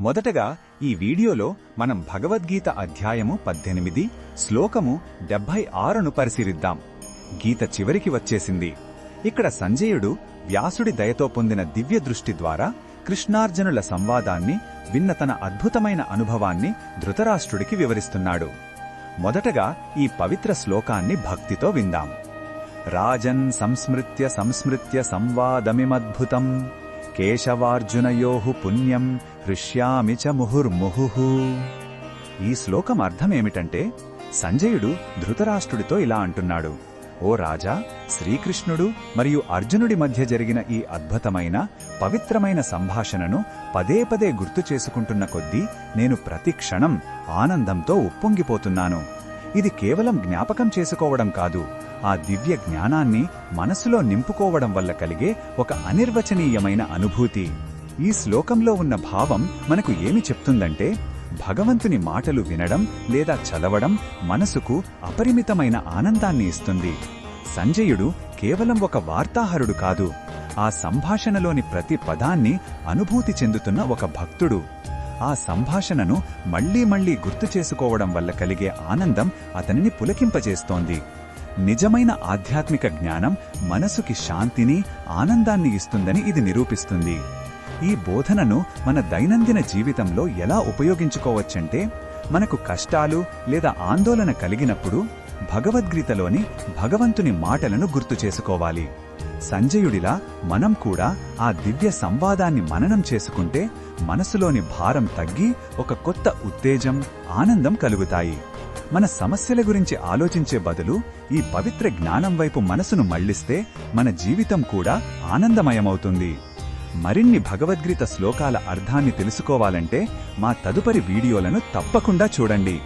మొదటగా ఈ వీడియోలో మనం భగవద్గీత అధ్యాయము 18 శ్లోకము 76ను పరిశీలిద్దాం. గీత చివరికి వచ్చేసింది. ఇక్కడ సంజయుడు వ్యాసుడి దయతో పొందిన దివ్య దృష్టి ద్వారా కృష్ణార్జునుల సంవాదాన్ని విన్న తన అద్భుతమైన అనుభవాన్ని ధృతరాష్ట్రుడికి వివరిస్తున్నాడు. మొదటగా ఈ పవిత్ర శ్లోకాన్ని భక్తితో విందాం. రాజన్ సంస్మృత్య సంవాదమిమద్భుతం కేశవార్జునయోః పుణ్యం హృష్యామి చ ముహుర్ముహుః. ఈ శ్లోకం అర్థమేమిటంటే, సంజయుడు ధృతరాష్ట్రుడితో ఇలా అంటున్నాడు: ఓ రాజా, శ్రీకృష్ణుడు మరియు అర్జునుడి మధ్య జరిగిన ఈ అద్భుతమైన పవిత్రమైన సంభాషణను పదే పదే గుర్తు చేసుకుంటున్న కొద్దీ నేను ప్రతి క్షణం ఆనందంతో ఉప్పొంగిపోతున్నాను. ఇది కేవలం జ్ఞాపకం చేసుకోవడం కాదు, ఆ దివ్య జ్ఞానాన్ని మనసులో నింపుకోవడం వల్ల కలిగే ఒక అనిర్వచనీయమైన అనుభూతి. ఈ శ్లోకంలో ఉన్న భావం మనకు ఏమి చెప్తుందంటే, భగవంతుని మాటలు వినడం లేదా చదవడం మనసుకు అపరిమితమైన ఆనందాన్ని ఇస్తుంది. సంజయుడు కేవలం ఒక వార్తాహరుడు కాదు, ఆ సంభాషణలోని ప్రతి పదాన్ని అనుభూతి చెందుతున్న ఒక భక్తుడు. ఆ సంభాషణను మళ్లీ మళ్లీ గుర్తు చేసుకోవడం వల్ల కలిగే ఆనందం అతనిని పులకింపజేస్తోంది. నిజమైన ఆధ్యాత్మిక జ్ఞానం మనసుకి శాంతిని, ఆనందాన్ని ఇస్తుందని ఇది నిరూపిస్తుంది. ఈ బోధనను మన దైనందిన జీవితంలో ఎలా ఉపయోగించుకోవచ్చంటే, మనకు కష్టాలు లేదా ఆందోళన కలిగినప్పుడు భగవద్గీతలోని భగవంతుని మాటలను గుర్తు చేసుకోవాలి. సంజయుడిలా మనం కూడా ఆ దివ్య సంవాదాన్ని మననం చేసుకుంటే మనసులోని భారం తగ్గి ఒక కొత్త ఉత్తేజం, ఆనందం కలుగుతాయి. మన సమస్యల గురించి ఆలోచించే బదులు ఈ పవిత్ర జ్ఞానం వైపు మనసును మళ్లిస్తే మన జీవితం కూడా ఆనందమయమవుతుంది. మరిన్ని భగవద్గీత శ్లోకాల అర్థాన్ని తెలుసుకోవాలంటే మా తదుపరి వీడియోలను తప్పకుండా చూడండి.